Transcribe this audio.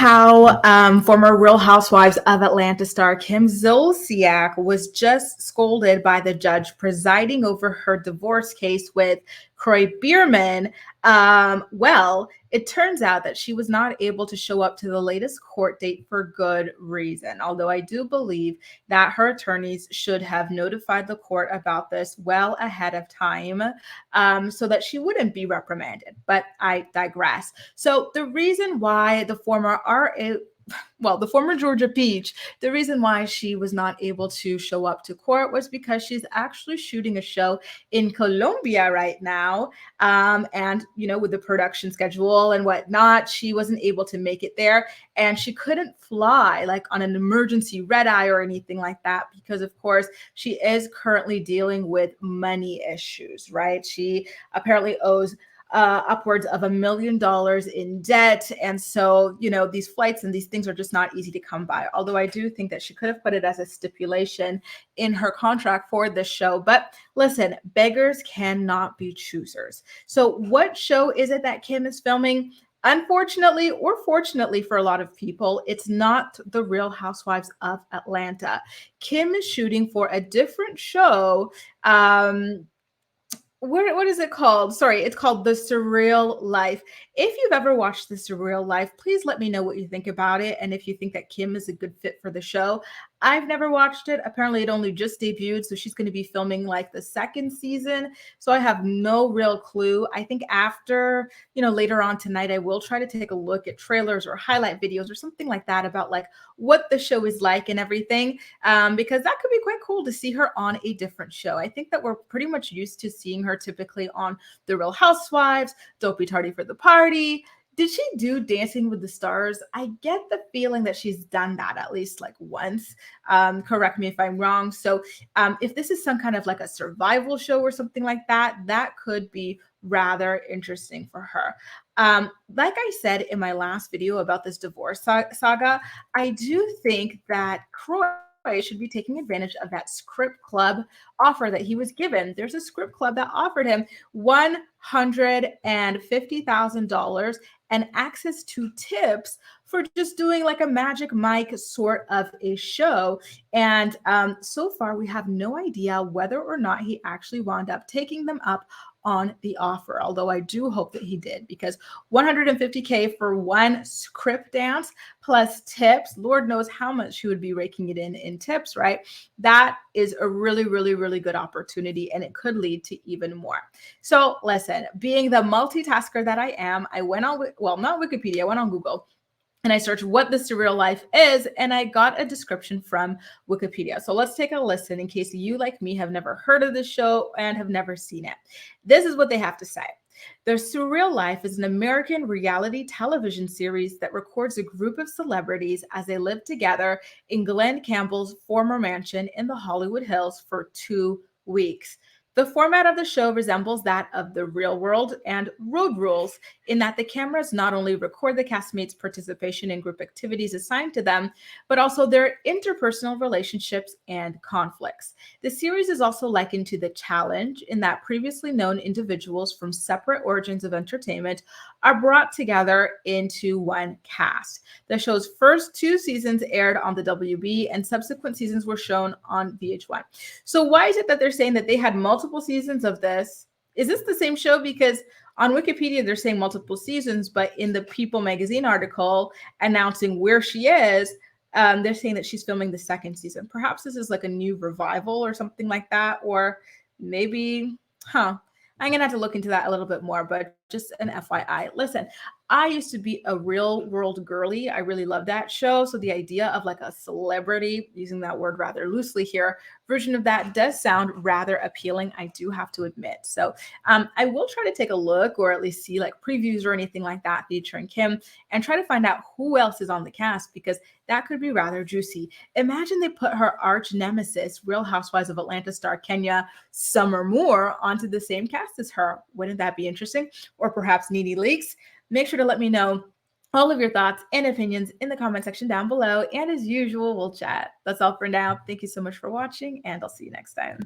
how former Real Housewives of Atlanta star Kim Zolciak was just scolded by the judge presiding over her divorce case with Croy Bierman? Well, it turns out that she was not able to show up to the latest court date for good reason, although I do believe that her attorneys should have notified the court about this well ahead of time, so that she wouldn't be reprimanded. But I digress. So the reason why the former Georgia Peach, the reason why she was not able to show up to court was because she's actually shooting a show in Colombia right now. And, with the production schedule and whatnot, she wasn't able to make it there. And she couldn't fly like on an emergency red eye or anything like that because, of course, she is currently dealing with money issues, right? She apparently owes upwards of $1 million in debt. And so, these flights and these things are just not easy to come by. Although I do think that she could have put it as a stipulation in her contract for this show. But listen, beggars cannot be choosers. So what show is it that Kim is filming? Unfortunately, or fortunately for a lot of people, it's not the Real Housewives of Atlanta. Kim is shooting for a different show. What is it called? Sorry, it's called The Surreal Life. If you've ever watched The Surreal Life, please let me know what you think about it and if you think that Kim is a good fit for the show. I've never watched it. Apparently, it only just debuted, so she's going to be filming like the second season. So I have no real clue. I think after, later on tonight, I will try to take a look at trailers or highlight videos or something like that about like what the show is like and everything, because that could be quite cool to see her on a different show. I think that we're pretty much used to seeing her typically on The Real Housewives, Don't Be Tardy for the Party. Did she do Dancing with the Stars? I get the feeling that she's done that at least like once. Correct me if I'm wrong. So if this is some kind of like a survival show or something like that, that could be rather interesting for her. Like I said in my last video about this divorce saga, I do think that Croy should be taking advantage of that script club offer that he was given. There's a script club that offered him $150,000 and access to tips for just doing like a Magic Mike sort of a show. And so far, we have no idea whether or not he actually wound up taking them up on the offer, although I do hope that he did, because $150K for one script dance plus tips, Lord knows how much he would be raking it in tips, right? That is a really, really, really good opportunity, and it could lead to even more. So listen, being the multitasker that I am, I went on, not Wikipedia, I went on Google, and I searched what the Surreal Life is, and I got a description from Wikipedia. So let's take a listen in case you, like me, have never heard of this show and have never seen it. This is what they have to say. The Surreal Life is an American reality television series that records a group of celebrities as they live together in Glenn Campbell's former mansion in the Hollywood Hills for 2 weeks. The format of the show resembles that of The Real World and Road Rules in that the cameras not only record the castmates' participation in group activities assigned to them, but also their interpersonal relationships and conflicts. The series is also likened to The Challenge in that previously known individuals from separate origins of entertainment are brought together into one cast. The show's first 2 seasons aired on the WB and subsequent seasons were shown on VH1. So why is it that they're saying that they had multiple seasons of this? Is this the same show? Because on Wikipedia, they're saying multiple seasons, but in the People magazine article announcing where she is, they're saying that she's filming the second season. Perhaps this is like a new revival or something like that, or maybe, I'm gonna have to look into that a little bit more, but just an FYI. Listen, I used to be a Real World girly. I really love that show. So the idea of like a celebrity, using that word rather loosely here, version of that does sound rather appealing, I do have to admit. So I will try to take a look or at least see like previews or anything like that featuring Kim and try to find out who else is on the cast, because that could be rather juicy. Imagine they put her arch nemesis, Real Housewives of Atlanta star Kenya Summer Moore, onto the same cast as her. Wouldn't that be interesting? Or perhaps Nene Leakes? Make sure to let me know all of your thoughts and opinions in the comment section down below. And as usual, we'll chat. That's all for now. Thank you so much for watching, and I'll see you next time.